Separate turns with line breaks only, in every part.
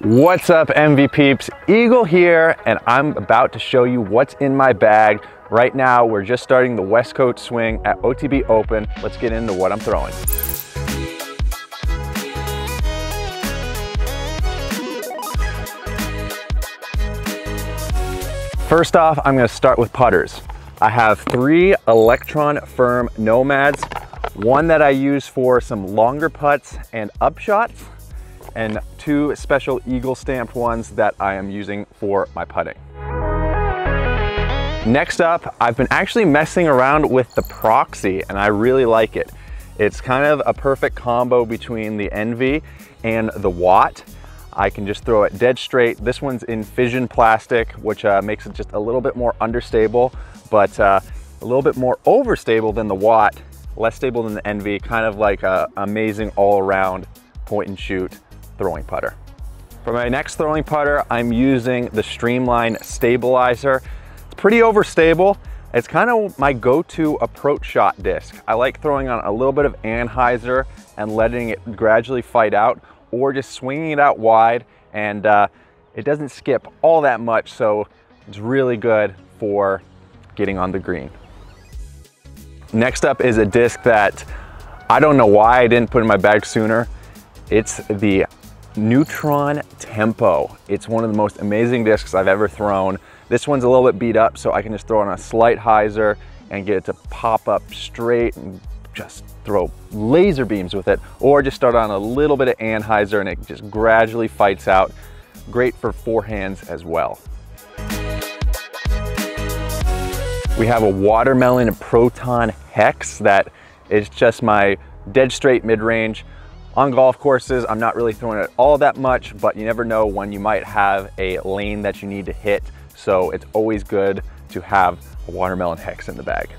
What's up, MV peeps? Eagle here, and I'm about to show you what's in my bag. Right now, we're just starting the West Coast swing at OTB Open. Let's get into what I'm throwing. First off, I'm gonna start with putters. I have 3 Electron Firm Nomads, one that I use for some longer putts and upshots, and 2 special Eagle stamped ones that I am using for my putting. Next up, I've been actually messing around with the Proxy, and I really like it. It's kind of a perfect combo between the Envy and the Watt. I can just throw it dead straight. This one's in fission plastic, which makes it just a little bit more understable, but a little bit more overstable than the Watt, less stable than the Envy, kind of like an amazing all-around point and shoot throwing putter. For my next throwing putter, I'm using the Streamline Stabilizer. It's pretty overstable. It's kind of my go-to approach shot disc. I like throwing on a little bit of Anheuser and letting it gradually fight out, or just swinging it out wide, and it doesn't skip all that much, so it's really good for getting on the green. Next up is a disc that I don't know why I didn't put in my bag sooner. It's the Neutron Tempo. It's one of the most amazing discs I've ever thrown. This one's a little bit beat up, so I can just throw it on a slight hyzer and get it to pop up straight and just throw laser beams with it, or just start on a little bit of Anheuser and it just gradually fights out. Great for forehands as well. We have a Watermelon Proton Hex that is just my dead straight mid-range. On golf courses, I'm not really throwing it all that much, but you never know when you might have a lane that you need to hit, so it's always good to have a Watermelon Hex in the bag.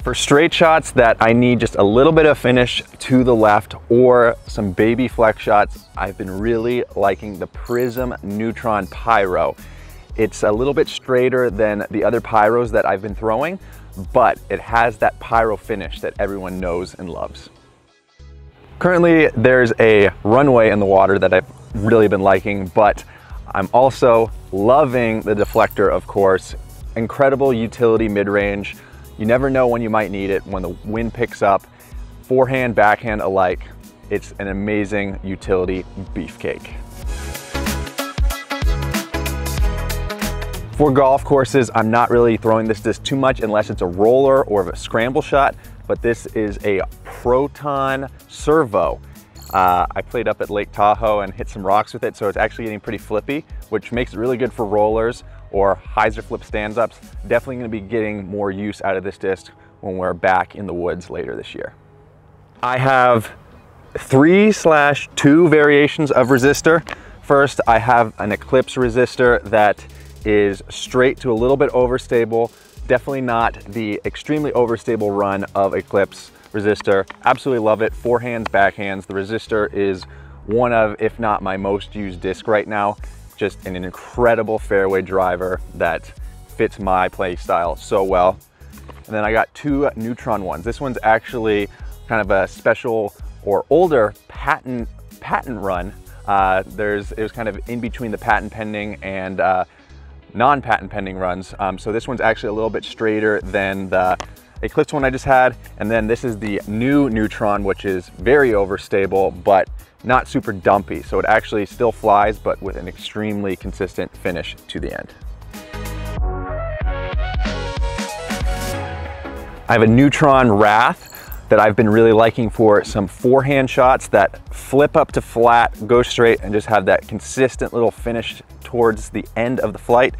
For straight shots that I need just a little bit of finish to the left or some baby flex shots, I've been really liking the Prism Neutron Pyro. It's a little bit straighter than the other Pyros that I've been throwing, but it has that Pyro finish that everyone knows and loves. Currently, there's a runway in the water that I've really been liking, but I'm also loving the deflector, of course. Incredible utility mid-range. You never know when you might need it when the wind picks up. Forehand, backhand alike. It's an amazing utility beefcake. For golf courses, I'm not really throwing this disc too much unless it's a roller or a scramble shot, but this is a Proton Servo. I played up at Lake Tahoe and hit some rocks with it, so it's actually getting pretty flippy, which makes it really good for rollers or hyzer flip stands-ups. Definitely gonna be getting more use out of this disc when we're back in the woods later this year. I have 3/2 variations of resistor. First, I have an Eclipse resistor that is straight to a little bit overstable. Definitely not the extremely overstable run of Eclipse resistor. Absolutely love it. Forehands, backhands. The resistor is one of, if not my most used disc right now. Just an incredible fairway driver that fits my play style so well. And then I got 2 Neutron ones. This one's actually kind of a special or older patent run. It was kind of in between the patent pending and non-patent pending runs. So this one's actually a little bit straighter than the Eclipse one I just had. And then this is the new Neutron, which is very overstable, but not super dumpy. So it actually still flies, but with an extremely consistent finish to the end. I have a Neutron Wrath that I've been really liking for some forehand shots that flip up to flat, go straight, and just have that consistent little finish towards the end of the flight.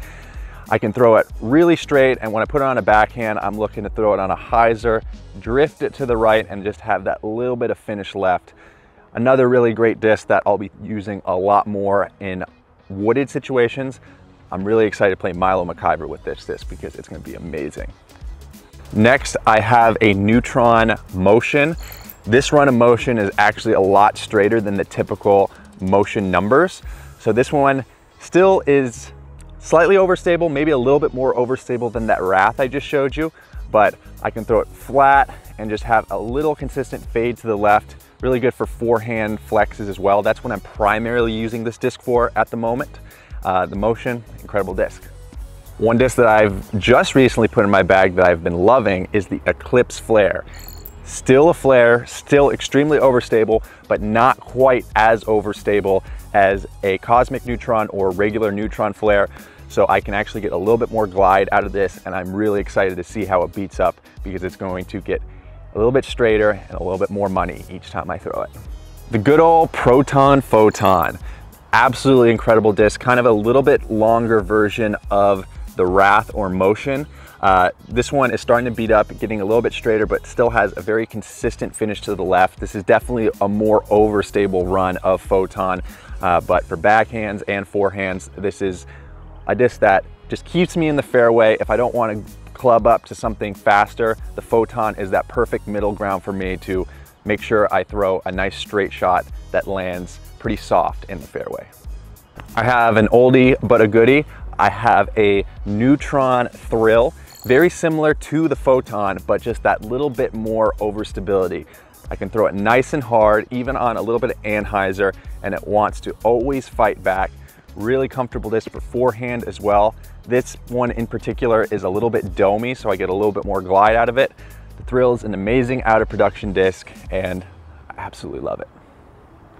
I can throw it really straight, and when I put it on a backhand, I'm looking to throw it on a hyzer, drift it to the right, and just have that little bit of finish left. Another really great disc that I'll be using a lot more in wooded situations. I'm really excited to play Milo McIver with this disc because it's gonna be amazing. Next, I have a Neutron Motion. This run of Motion is actually a lot straighter than the typical Motion numbers. So this one still is slightly overstable, maybe a little bit more overstable than that Wrath I just showed you, but I can throw it flat and just have a little consistent fade to the left Really good for forehand flexes as well. That's what I'm primarily using this disc for at the moment. The Motion, incredible disc. One disc that I've just recently put in my bag that I've been loving is the Eclipse Flare. Still a flare, still extremely overstable, but not quite as overstable as a Cosmic Neutron or regular Neutron flare. So I can actually get a little bit more glide out of this, and I'm really excited to see how it beats up because it's going to get a little bit straighter and a little bit more money each time I throw it. The good old Proton Photon. Absolutely incredible disc, kind of a little bit longer version of the Wrath or Motion. This one is starting to beat up, getting a little bit straighter, but still has a very consistent finish to the left. This is definitely a more overstable run of Photon, but for backhands and forehands, this is a disc that just keeps me in the fairway. If I don't want to club up to something faster, the Photon is that perfect middle ground for me to make sure I throw a nice straight shot that lands pretty soft in the fairway. I have an oldie but a goodie. I have a Neutron Thrill, very similar to the Photon, but just that little bit more overstability. I can throw it nice and hard, even on a little bit of Anheuser, and it wants to always fight back. Really comfortable disc for forehand as well. This one in particular is a little bit domey, so I get a little bit more glide out of it. The Thrill is an amazing out of production disc, and I absolutely love it.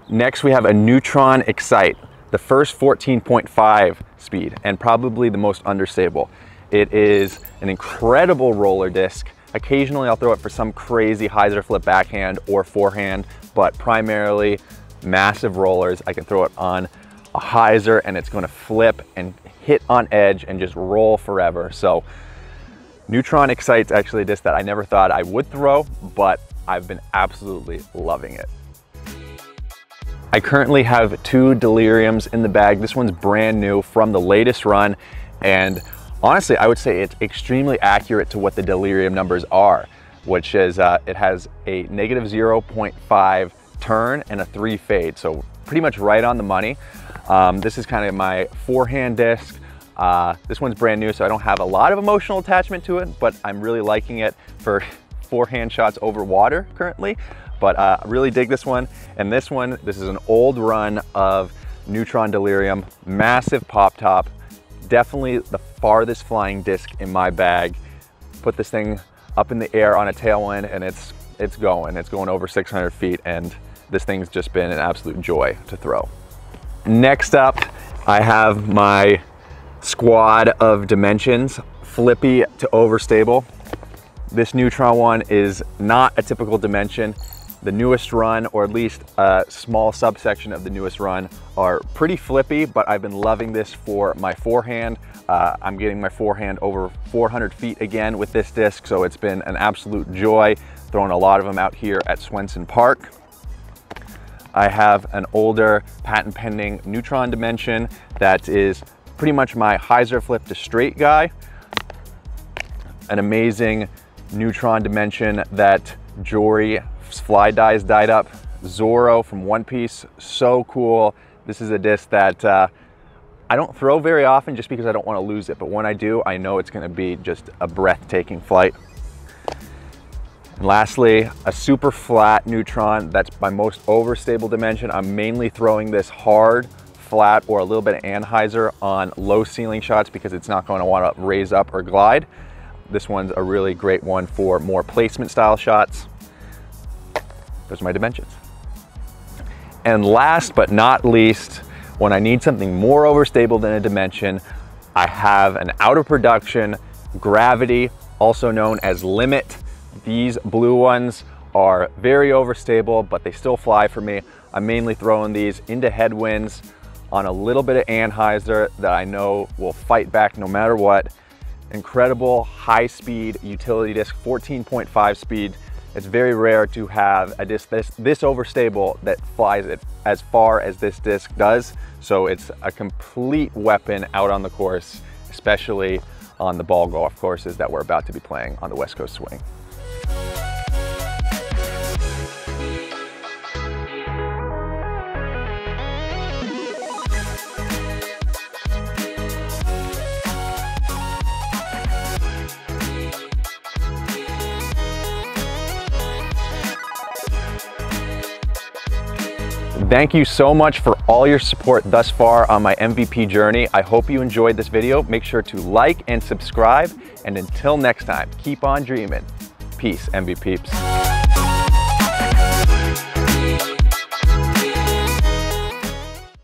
Next, we have a Neutron Excite, the first 14.5 speed, and probably the most understable. It is an incredible roller disc. Occasionally I'll throw it for some crazy hyzer flip backhand or forehand, but primarily massive rollers. I can throw it on a hyzer and it's going to flip and hit on edge and just roll forever. So Neutron Excite's actually a disc that I never thought I would throw, but I've been absolutely loving it. I currently have two Deliriums in the bag. This one's brand new from the latest run, and honestly, I would say it's extremely accurate to what the Delirium numbers are, which is it has a negative 0.5 turn and a 3 fade, so pretty much right on the money. This is kind of my forehand disc. This one's brand new, so I don't have a lot of emotional attachment to it, but I'm really liking it for forehand shots over water currently. But I really dig this one. And this one, this is an old run of Neutron Delirium, massive pop top, definitely the farthest flying disc in my bag. Put this thing up in the air on a tailwind and it's going over 600 feet, and this thing's just been an absolute joy to throw. Next up, I have my squad of Dimensions, flippy to overstable. This Neutron one is not a typical Dimension. The newest run, or at least a small subsection of the newest run, are pretty flippy, but I've been loving this for my forehand. I'm getting my forehand over 400 feet again with this disc, so it's been an absolute joy throwing a lot of them out here at Swenson Park. I have an older patent pending Neutron Dimension that is pretty much my hyzer flip to straight guy. An amazing Neutron Dimension that Jory Fly Dies dyed up. Zoro from One Piece, so cool. This is a disc that I don't throw very often just because I don't want to lose it, but when I do, I know it's going to be just a breathtaking flight. And lastly, a super flat Neutron. That's my most overstable Dimension. I'm mainly throwing this hard, flat, or a little bit of Anheuser on low ceiling shots because it's not going to want to raise up or glide. This one's a really great one for more placement style shots. Those are my Dimensions. And last but not least, when I need something more overstable than a Dimension, I have an out of production Gravity, also known as Limit. These blue ones are very overstable, but they still fly for me. I'm mainly throwing these into headwinds on a little bit of Anheuser that I know will fight back no matter what. Incredible high speed utility disc, 14.5 speed. It's very rare to have a disc this overstable that flies it as far as this disc does. So it's a complete weapon out on the course, especially on the ball golf courses that we're about to be playing on the West Coast Swing. Thank you so much for all your support thus far on my MVP journey. I hope you enjoyed this video. Make sure to like and subscribe. And until next time, keep on dreaming. Peace, MV peeps.